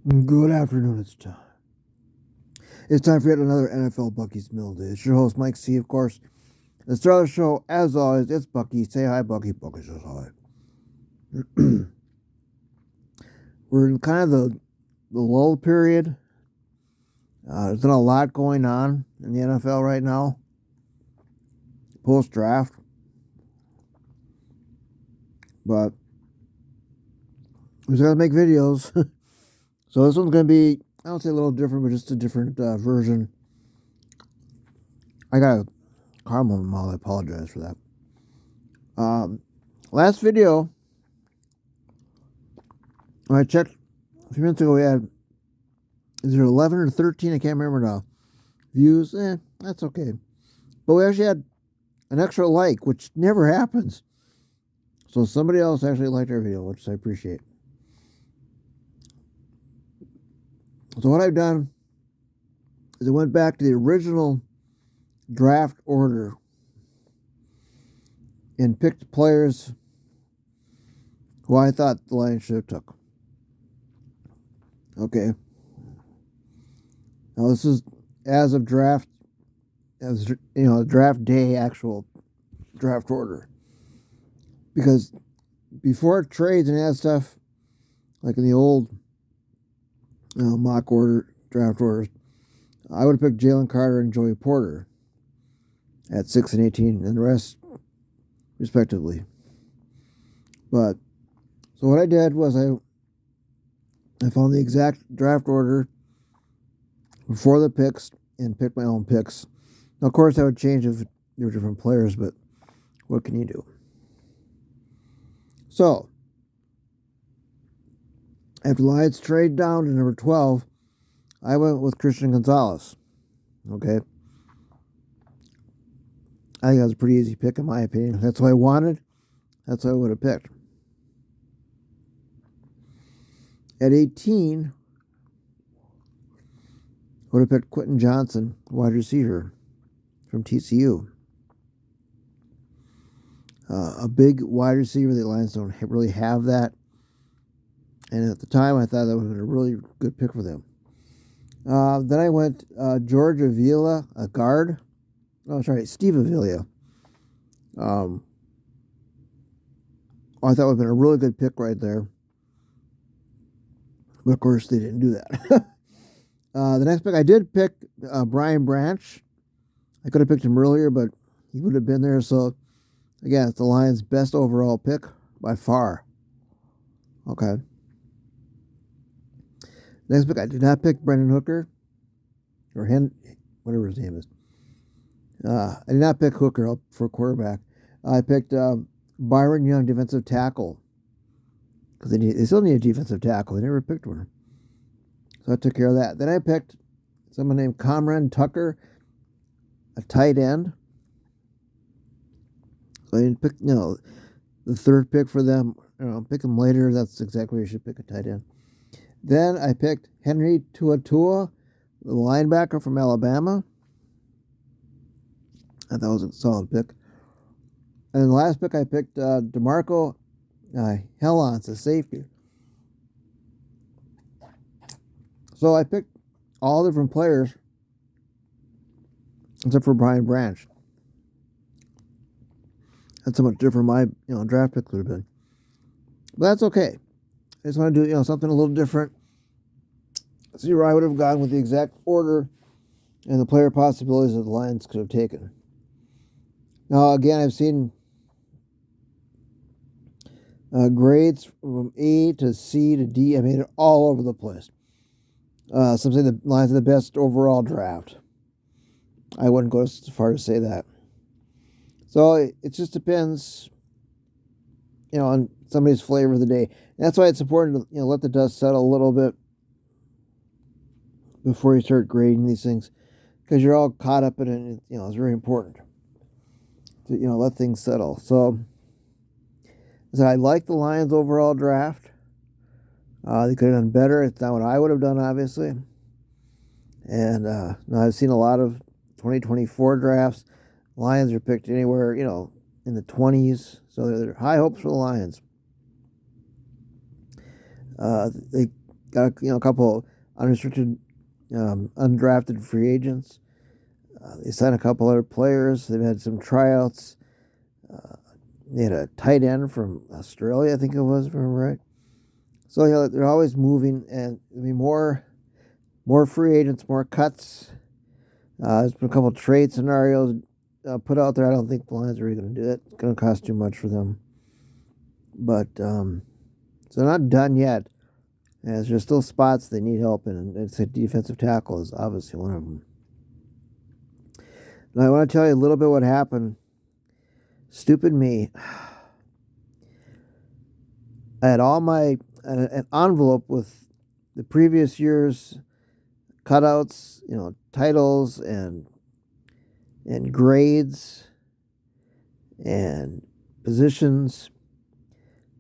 Good afternoon, it's time. It's time for yet another NFL Bucky's Mill Day. It's your host, Mike C., of course. The star of the show, as always, it's Bucky. Say hi, Bucky. Bucky says hi. We're in kind of the lull period. There's been a lot going on in the NFL right now. Post-draft. But we're going to make videos. So this one's going to be, I don't say a little different, but just a different version. I got a caramel in my mouth. I apologize for that. Last video, when I checked a few minutes ago, we had, is it 11 or 13? I can't remember now. Views, that's okay. But we actually had an extra like, which never happens. So somebody else actually liked our video, which I appreciate. So what I've done is I went back to the original draft order and picked players who I thought the Lions should have took. Okay. Now this is as of draft, draft day, actual draft order. Because before trades and that stuff, like in the old mock order, draft orders, I would have picked Jalen Carter and Joey Porter at 6 and 18, and the rest respectively. But so what I did was I found the exact draft order before the picks and picked my own picks. Now, of course, I would change if there were different players, but what can you do? So, after Lions trade down to number 12, I went with Christian Gonzalez. Okay. I think that was a pretty easy pick, in my opinion. That's what I wanted. That's what I would have picked. At 18, I would have picked Quentin Johnson, wide receiver from TCU. A big wide receiver. The Lions don't really have that. And at the time, I thought that would have been a really good pick for them. Then I went George Avila, a guard. Oh, sorry, Steve Avila. I thought would have been a really good pick right there. But of course, they didn't do that. The next pick, I did pick Brian Branch. I could have picked him earlier, but he would have been there. So, again, it's the Lions' best overall pick by far. Okay. Next pick, I did not pick Brendan Hooker. Or whatever his name is. I did not pick Hooker for quarterback. I picked Byron Young, defensive tackle. Because they still need a defensive tackle. They never picked one. So I took care of that. Then I picked someone named Cameron Tucker, a tight end. So I didn't pick, the third pick for them. Pick them later. That's exactly where you should pick a tight end. Then I picked Henry Tuatua, the linebacker from Alabama. I thought that was a solid pick. And then the last pick I picked DeMarco Hellons, a safety. So I picked all different players except for Brian Branch. That's how much different my draft pick would have been. But that's okay. I just want to do something a little different. See where I would have gone with the exact order and the player possibilities that the Lions could have taken. Now again, I've seen grades from A to C to D. I made it all over the place. Some say the Lions are the best overall draft. I wouldn't go as far to say that. So it just depends, on somebody's flavor of the day. And that's why it's important to let the dust settle a little bit before you start grading these things, because you're all caught up in it. It's very important to let things settle. So I like the Lions overall draft. They could have done better. It's not what I would have done, obviously. And now I've seen a lot of 2024 drafts. Lions are picked anywhere, in the 20s. So there are high hopes for the Lions. They got a couple unrestricted, undrafted free agents. They signed a couple other players. They've had some tryouts. They had a tight end from Australia, I think it was, if I remember right. So they're always moving, and there'll be more free agents, more cuts. There's been a couple trade scenarios put out there. I don't think the Lions are really going to do that. It's going to cost too much for them. But so they're not done yet. As there's still spots they need help in, and it's a defensive tackle is obviously one of them. Now I want to tell you a little bit what happened. Stupid me. I had an envelope with the previous year's cutouts, titles and grades and positions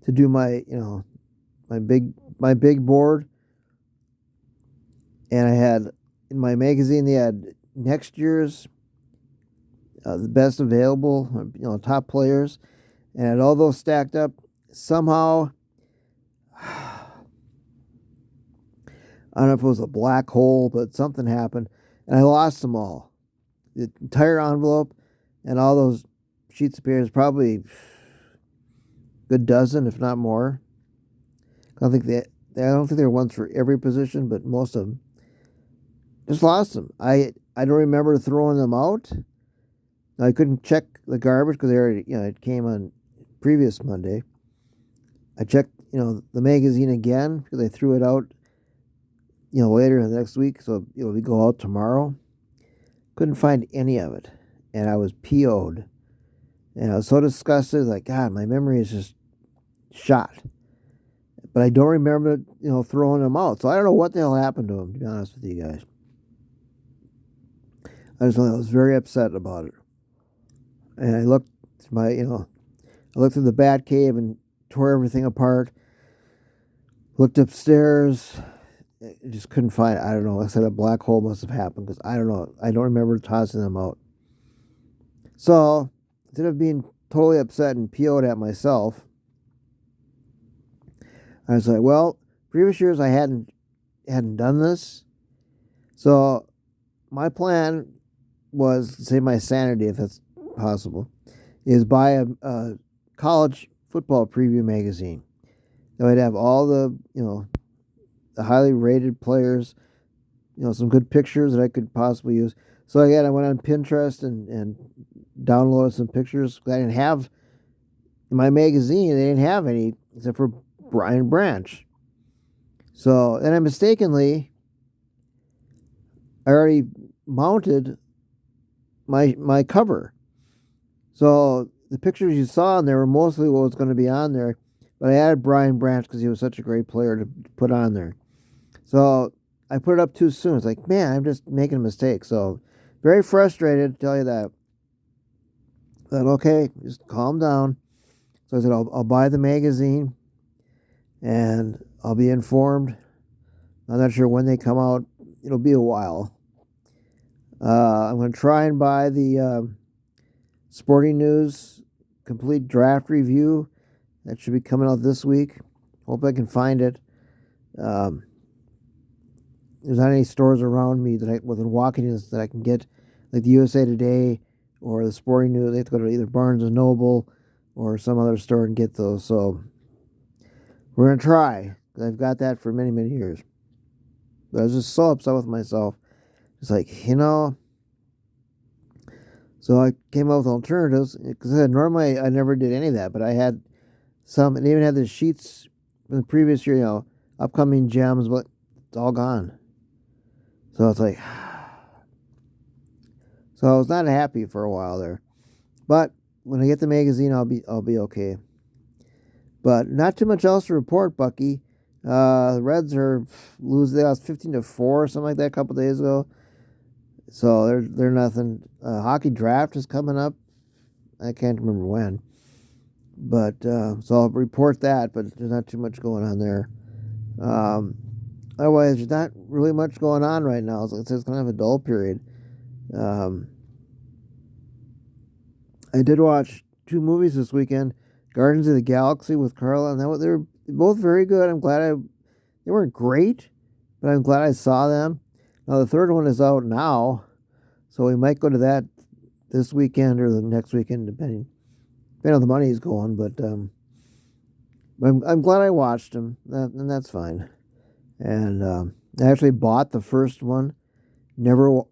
to do my big board. And I had in my magazine they had next year's the best available, top players, and I had all those stacked up. Somehow, I don't know if it was a black hole, but something happened, and I lost them all. The entire envelope and all those sheets of paper, probably a good dozen, if not more. I don't think they were ones for every position, but most of them. Just lost them. I don't remember throwing them out. I couldn't check the garbage because they already, it came on previous Monday. I checked, the magazine again because I threw it out, later in the next week, so we go out tomorrow. Couldn't find any of it, and I was PO'd, and I was so disgusted. Like, God, my memory is just shot. But I don't remember, throwing them out. So I don't know what the hell happened to them, to be honest with you guys. I was very upset about it. And I looked through the bat cave and tore everything apart. Looked upstairs. I just couldn't find it. I don't know. Like I said, a black hole must have happened because I don't know. I don't remember tossing them out. So instead of being totally upset and PO'd at myself, I was like, well, previous years I hadn't done this. So my plan was to save my sanity, if that's possible, is buy a college football preview magazine. That would have all the the highly rated players, some good pictures that I could possibly use. So again, I went on Pinterest and downloaded some pictures. I didn't have in my magazine. They didn't have any except for Brian Branch. So then I mistakenly, I already mounted my cover. So the pictures you saw on there were mostly what was going to be on there, but I added Brian Branch because he was such a great player to put on there. So I put it up too soon. It's like, man, I'm just making a mistake. So very frustrated, to tell you that. But okay, just calm down. So I said, I'll buy the magazine and I'll be informed. I'm not sure when they come out. It'll be a while. I'm going to try and buy the Sporting News complete draft review. That should be coming out this week. Hope I can find it. There's not any stores around me within walking distance that I can get, like the USA Today or the Sporting News. I have to go to either Barnes & Noble or some other store and get those. So we're going to try, because I've got that for many, many years. But I was just so upset with myself. It's like, So I came up with alternatives, because normally I never did any of that, but I had some, and even had the sheets from the previous year, upcoming gems, but it's all gone. So it's like, so I was not happy for a while there. But when I get the magazine, I'll be okay. But not too much else to report, Bucky. The Reds are losing. They lost 15-4 or something like that a couple days ago. So they're nothing. Hockey draft is coming up. I can't remember when. But so I'll report that. But there's not too much going on there. Otherwise, there's not really much going on right now. It's kind of a dull period. I did watch 2 movies this weekend. Guardians of the Galaxy with Carla, and they're both very good. I'm glad They weren't great, but I'm glad I saw them. Now the third one is out now, so we might go to that this weekend or the next weekend, depending on the money's going. But I'm glad I watched them, and that's fine. And I actually bought the first one, never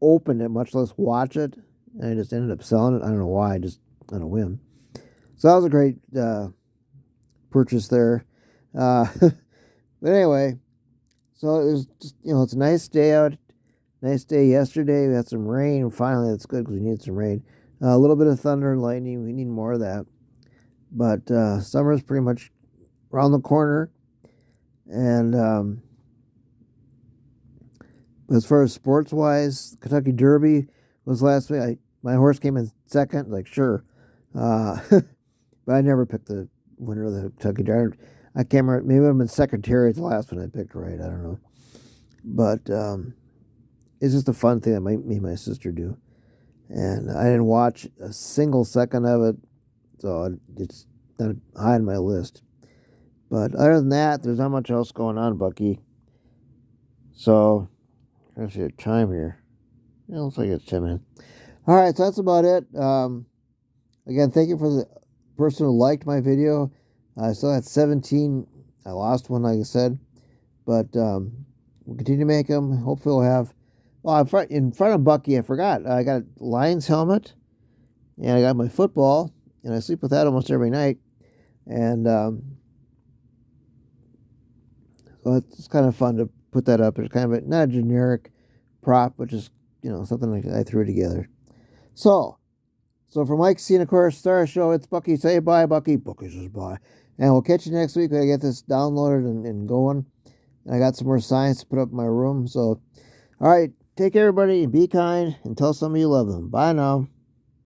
opened it, much less watch it, and I just ended up selling it. I don't know why, just on a whim. So that was a great purchase there. But anyway, so it was just, it's a nice day out. Nice day yesterday. We had some rain. Finally, that's good because we need some rain. A little bit of thunder and lightning. We need more of that. But summer's pretty much around the corner. And as far as sports-wise, Kentucky Derby was last week. My horse came in second. Like, sure. But I never picked the winner of the Kentucky Derby. I can't remember. Maybe I'm in secretary at the last one I picked right. I don't know. But it's just a fun thing that me and my sister do. And I didn't watch a single second of it, so it's not high on my list. But other than that, there's not much else going on, Bucky. So, let's see the time here. It looks like it's 10 minutes. All right, so that's about it. Again, thank you for the person who liked my video. I still had 17. I lost one, like I said. But we'll continue to make them. Hopefully we'll have... Well, in front of Bucky, I forgot. I got a Lions helmet, and I got my football, and I sleep with that almost every night. And so it's kind of fun to put that up. It's kind of not a generic prop, but just, something like I threw together. So for Mike C and of course Star Show, it's Bucky. Say bye, Bucky. Bucky says bye. And we'll catch you next week when I get this downloaded and going. And I got some more signs to put up in my room. So, all right. Take care, everybody, and be kind, and tell somebody you love them. Bye now.